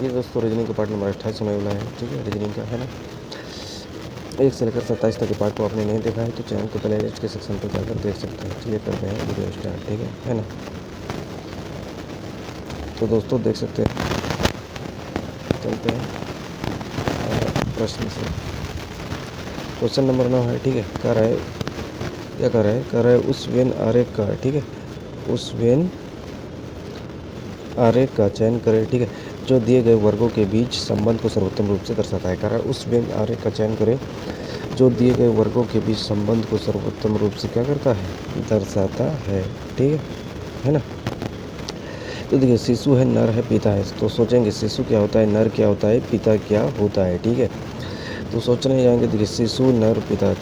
ये दोस्तों रीजनिंग का पार्ट नंबर 28 होने वाला है, ठीक है, रीजनिंग का है ना। 1 से लेकर 27 तक के पार्ट को आपने नहीं देखा है तो चैनल को प्ले लिस्ट के सेक्शन पर जाकर देख सकते हैं। चलिए करते हैं वीडियो स्टार्ट, ठीक है ना। तो दोस्तों देख सकते हैं, चलते हैं प्रश्न से। क्वेश्चन नंबर 9 है, ठीक है। क्या कर रहा है उस वेन आरेख का, ठीक है, उस वेन आरेख का चयन करें, ठीक है, जो दिए गए वर्गों के बीच संबंध को सर्वोत्तम रूप से दर्शाता है। कह रहा है उस वेन आरेख का चयन करें जो दिए गए वर्गों के बीच संबंध को सर्वोत्तम रूप से क्या करता है, दर्शाता है, ठीक है ना। तो देखिए शिशु है, नर है, पिता है। तो सोचेंगे शिशु क्या होता है, नर क्या होता है, पिता क्या होता है, ठीक है। तो सोचने जाएंगे, देखिए शिशु, नर, पिता।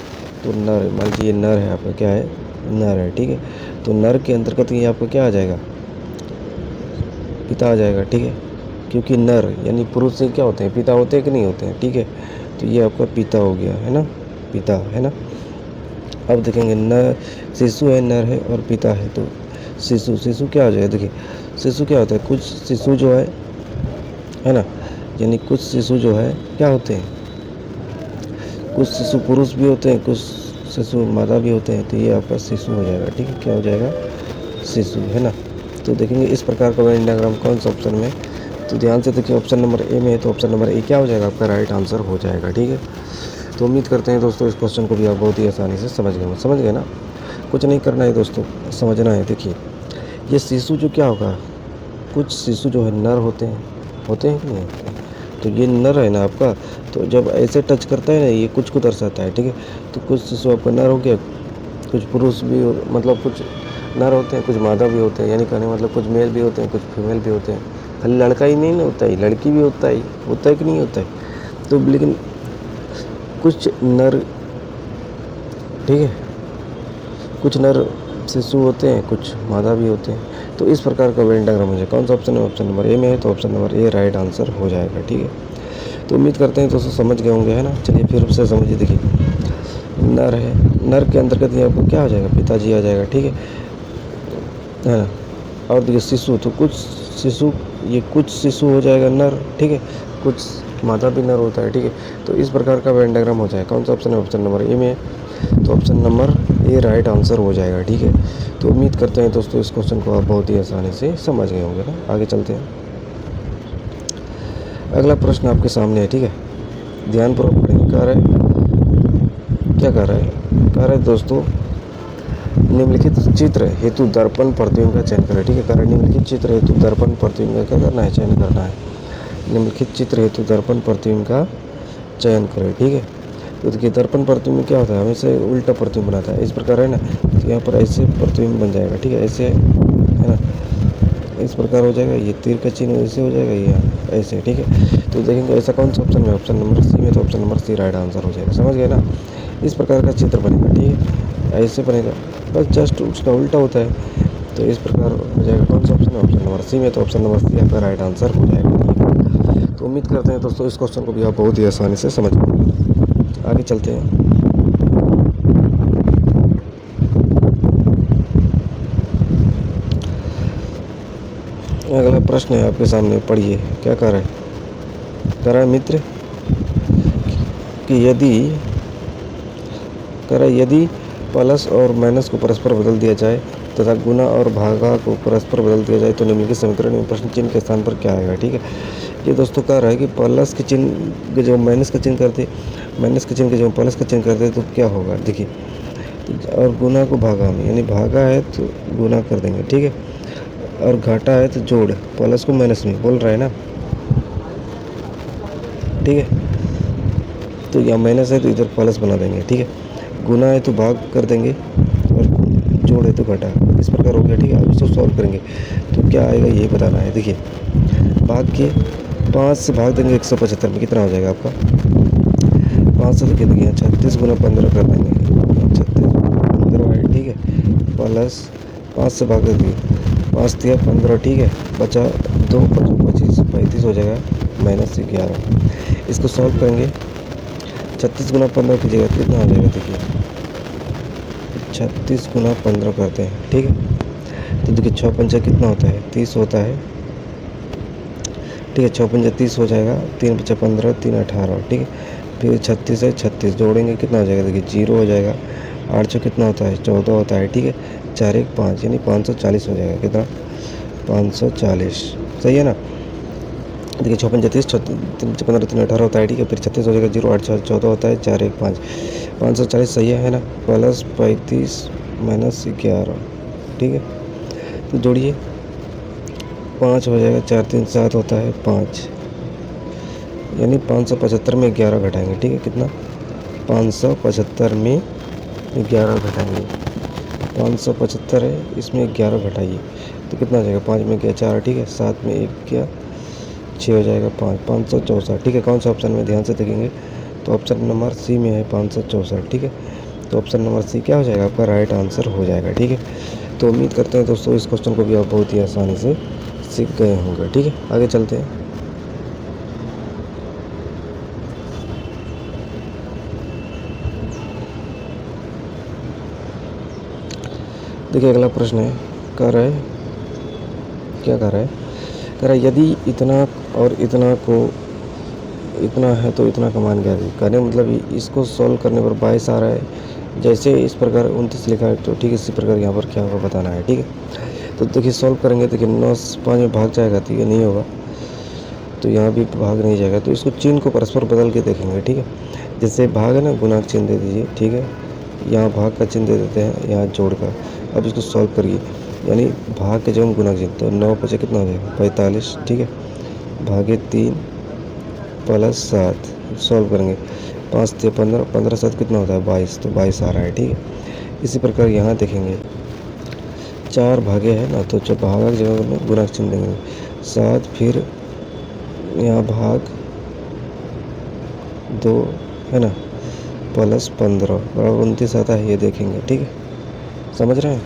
तो नर, मान लीजिए नर है आपका, क्या है, नर है, ठीक है। तो नर के अंतर्गत ये आपका क्या आ जाएगा, पिता आ जाएगा, ठीक है, क्योंकि नर यानी पुरुष से क्या होते हैं, पिता होते हैं कि नहीं होते हैं, ठीक है। तो ये आपका पिता हो गया, है ना, पिता, है ना। अब देखेंगे नर, शिशु है, नर है और पिता है। तो शिशु क्या हो जाएगा, देखिए शिशु क्या होता है, कुछ शिशु जो है ना, यानी कुछ शिशु जो है क्या होते हैं, कुछ शिशु पुरुष भी होते हैं, कुछ शिशु मादा भी होते हैं। तो ये आपका शिशु हो जाएगा, ठीक है, क्या हो जाएगा, शिशु, है ना। तो देखेंगे इस प्रकार का वेन डायग्राम कौन सा ऑप्शन में। तो ध्यान से देखिए, ऑप्शन नंबर ए में है, तो ऑप्शन नंबर ए क्या हो जाएगा, आपका राइट आंसर हो जाएगा, ठीक है। तो उम्मीद करते हैं दोस्तों इस क्वेश्चन को भी आप बहुत ही आसानी से समझ गए ना। कुछ नहीं करना है दोस्तों, समझना है। देखिए ये शिशु जो क्या होगा, कुछ शिशु जो है नर होते हैं कि नहीं होते हैं। तो ये नर है ना आपका, तो जब ऐसे टच करता है ना, ये कुछ को दर्शाता है, ठीक है। तो कुछ शिशु आपका नर हो गया, कुछ पुरुष भी मतलब कुछ नर होते हैं, कुछ मादा भी होते हैं, यानी कहने मतलब कुछ मेल भी होते हैं, कुछ फीमेल भी होते हैं। खाली लड़का ही नहीं होता है, लड़की भी होता है कि नहीं होता है। तो लेकिन कुछ नर, ठीक है, कुछ नर शिशु होते हैं, कुछ मादा भी होते हैं। तो इस प्रकार का वेन डायग्राम मुझे कौन सा ऑप्शन है, ऑप्शन नंबर ए में है। तो option number A right answer हो जाएगा, ठीक है। तो उम्मीद करते हैं दोस्तों समझ गए होंगे, है ना। चलिए फिर से समझिए, देखिए नर है, नर के अंतर्गत ये आपको क्या हो जाएगा, पिताजी आ जाएगा, ठीक है ना। और देखिए शिशु, तो कुछ शिशु, ये कुछ शिशु हो जाएगा नर, ठीक है, कुछ मादा भी नर होता है, ठीक है। तो इस प्रकार का वेन डायग्राम हो जाएगा। कौन सा ऑप्शन है, ऑप्शन नंबर ए में है। तो option number A right answer हो जाएगा, ठीक है। तो उम्मीद करते हैं दोस्तों इस क्वेश्चन को आप बहुत ही आसानी से समझ गए होंगे ना। आगे चलते हैं, अगला प्रश्न आपके सामने है, ठीक है, ध्यानपूर्वक पढ़ेंगे। क्या कह रहा है दोस्तों, निम्नलिखित चित्र हेतु दर्पण प्रतिबिंब का चयन करें, ठीक है। कारण निम्नलिखित चित्र हेतु दर्पण प्रतिबिंब का क्या करना है, चयन करना है। निम्नलिखित चित्र हेतु दर्पण प्रतिबिंब का चयन करें, ठीक है। तो देखिए दर्पण प्रतिबिंब क्या होता है, हमेशा उल्टा प्रतिबिंब बनाता है, इस प्रकार है ना। तो यहाँ पर ऐसे प्रतिबिंब बन जाएगा, ठीक है, ऐसे, है ना, इस प्रकार हो जाएगा। ये तीर का चिन्ह ऐसे हो जाएगा, ये ऐसे, ठीक है। तो देखेंगे ऐसा कौन सा ऑप्शन में, ऑप्शन नंबर सी में। तो option number C right answer हो जाएगा, समझ गए ना। इस प्रकार का चित्र बनेगा, ठीक है, ऐसे बनेगा, बस जस्ट उसका उल्टा होता है। तो इस प्रकार हो जाएगा, कौन सा ऑप्शन है, ऑप्शन नंबर सी में। तो ऑप्शन नंबर सी आपका राइट आंसर हो जाएगा, ठीक है। तो उम्मीद करते हैं दोस्तों इस क्वेश्चन को भी आप बहुत ही आसानी से समझ गए। आगे चलते हैं, अगला प्रश्न है आपके सामने, पढ़िए। क्या कह रहा है मित्र कि यदि प्लस और माइनस को परस्पर बदल दिया जाए तथा गुना और भागा को परस्पर बदल दिया जाए तो निम्नलिखित समीकरण में प्रश्न चिन्ह के स्थान पर क्या आएगा, ठीक है। ये दोस्तों कह रहा है कि प्लस के चिन्ह के जो माइनस का चिन्ह करते, माइनस के चिन्ह के जो प्लस का चिन्ह करते तो क्या होगा, देखिए। और गुना को भागा में, यानी भागा है तो गुना कर देंगे, ठीक है, और घाटा है तो जोड़, प्लस को माइनस में बोल रहा है ना, ठीक है। तो यहाँ माइनस है तो इधर प्लस बना देंगे, ठीक है। गुना है तो भाग कर देंगे और जोड़ है तो घटा, इस प्रकार हो गया, ठीक है। अब इसको सॉल्व करेंगे तो क्या आएगा ये बताना है। देखिए भाग के 5 से भाग देंगे 175 में, कितना हो जाएगा आपका 5 से। देखिए 36 गुना 15 कर देंगे, 36 15 है, ठीक है, प्लस 5 से भाग देंगे, 5 दिया 15, ठीक है, बचा 2 25 35 हो जाएगा, माइनस 11। इसको सॉल्व करेंगे, 36 गुना 15 कीजिएगा कितना हो जाएगा, देखिए 36 गुना 15 करते हैं, ठीक है। तो देखिए 6 पंचा कितना होता है, 30 होता है, ठीक है। 6×5 = 30 हो जाएगा, 3×5 = 15, 3×18, ठीक है। फिर 36 है, 36 जोड़ेंगे कितना हो जाएगा, देखिए 0 हो जाएगा। 8 कितना होता है, 14 होता है, ठीक है। 4×1 = 5 यानी 540 हो जाएगा, कितना, 540, सही है ना। देखिए 6×5 = 30, 3×5 = 15, 3×18 होता है, ठीक है। फिर 36 हो जाएगा, 0, 8 × 14 होता है, 4×1 = 5, 540 सही है ना। प्लस 35 - 11, ठीक है। तो जोड़िए 5 हो जाएगा, 4×3 = 7 होता है, 5 यानी 575 में 11 घटाएंगे, ठीक है। कितना, 575 में 11 घटाएंगे, 575 है, इसमें 11 घटाइए तो कितना हो जाएगा, 5 में 4, ठीक है। 7 में 1 गया, 6 हो जाएगा, 564, ठीक है। कौन सा ऑप्शन में, ध्यान से देखेंगे तो ऑप्शन नंबर सी में है 564, ठीक है। तो ऑप्शन नंबर सी क्या हो जाएगा, आपका राइट आंसर हो जाएगा, ठीक है। तो उम्मीद करते हैं दोस्तों इस क्वेश्चन को भी आप बहुत ही आसानी से सीख गए होंगे, ठीक है। आगे चलते हैं। देखिए अगला प्रश्न है, कह रहा है, क्या कह रहा है, कह रहा है यदि इतना और इतना को इतना है तो इतना का मान क्या है। कहने मतलब इसको सॉल्व करने पर 22 आ रहा है, जैसे इस प्रकार 29 लिखा है तो ठीक है, इसी प्रकार यहाँ पर क्या होगा बताना है, ठीक है। तो देखिए सॉल्व करेंगे, देखिए 9 से 5 में भाग जाएगा तो ये नहीं होगा, तो यहाँ भी भाग नहीं जाएगा, तो इसको चिन्ह को परस्पर बदल के देखेंगे, ठीक है। जैसे भाग है ना, गुणा का चिन्ह दे दीजिए, ठीक है। यहाँ भाग का चिन्ह दे देते हैं, यहाँ जोड़ का। अब इसको सॉल्व करिए, यानी भाग के जो हम गुणा का चिन्ह, तो 9 × 5 कितना हो जाएगा, 45, ठीक है। भागे 3 + 7 सॉल्व करेंगे, 5 × 15, 15 × 7 कितना होता है, 22, तो 22 आ रहा है, ठीक है। इसी प्रकार यहाँ देखेंगे 4 भागे है ना, तो जब भागा की जगह में गुणा का चिन्ह देंगे, 7, फिर यहाँ भाग 2 है ना, + 15 बराबर 29 आता है, ये देखेंगे, ठीक है। समझ रहे हैं।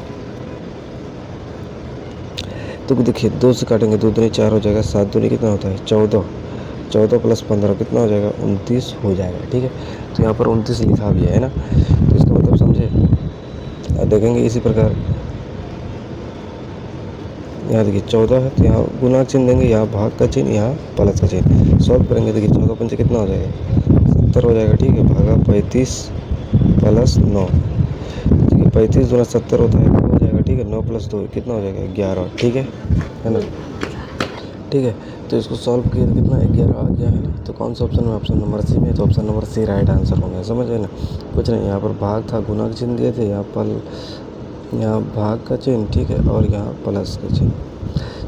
तो देखिए 2 से काटेंगे, 2 दूनी 4 हो जाएगा, 7 दूनी कितना होता है, 14, 14 + 15 कितना हो जाएगा, 29 हो जाएगा, ठीक है। तो यहाँ पर 29 लिखा भी है ना, तो इसका मतलब समझे। देखेंगे इसी प्रकार यहाँ देखिए 14 है, तो यहाँ गुणा का चिन्ह देंगे, यहाँ भाग का चिन्ह, यहाँ प्लस का चिन्ह, सॉल्व करेंगे। देखिए 14 × 5 कितना हो जाएगा, 70 हो जाएगा, ठीक है। भागा 35 + 9, ठीक है। 35 × 70 होता है, 2 हो जाएगा, ठीक है। 9 + 2 कितना हो जाएगा, 11, ठीक है ना, ठीक है। तो इसको सॉल्व किया तो कितना, 11 आ गया है ना। तो कौन सा ऑप्शन में, ऑप्शन नंबर सी में, तो option number C right answer हो गया, समझ गए ना। कुछ नहीं, यहाँ पर भाग था, गुणा का चिन्ह दिए थे, यहाँ भाग का चिन्ह, ठीक है, और यहाँ प्लस का चिन्ह।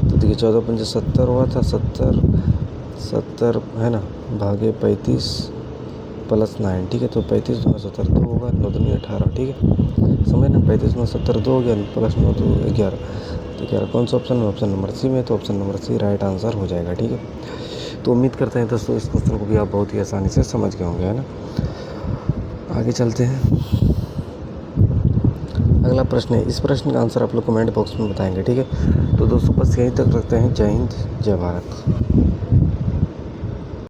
तो देखिए 14 × 5 = 70 हुआ था, 70 है ना, भागे 35 + 9, ठीक है। तो 35 × 70 2 होगा, 9 दूनी 18, ठीक है। समझ ना, 35 × 70 2 हो गया, + 9 2 11, तो 11 कौन सा ऑप्शन है, ऑप्शन नंबर सी में, तो option number C right answer हो जाएगा, ठीक है। तो उम्मीद करते हैं दोस्तों इस क्वेश्चन को भी आप बहुत ही आसानी से समझ गए होंगे, है ना। आगे चलते हैं। अगला प्रश्न है, इस प्रश्न का आंसर आप लोग कमेंट बॉक्स में बताएंगे, ठीक है। तो दोस्तों बस यहीं तक रखते हैं। जय हिंद, जय भारत।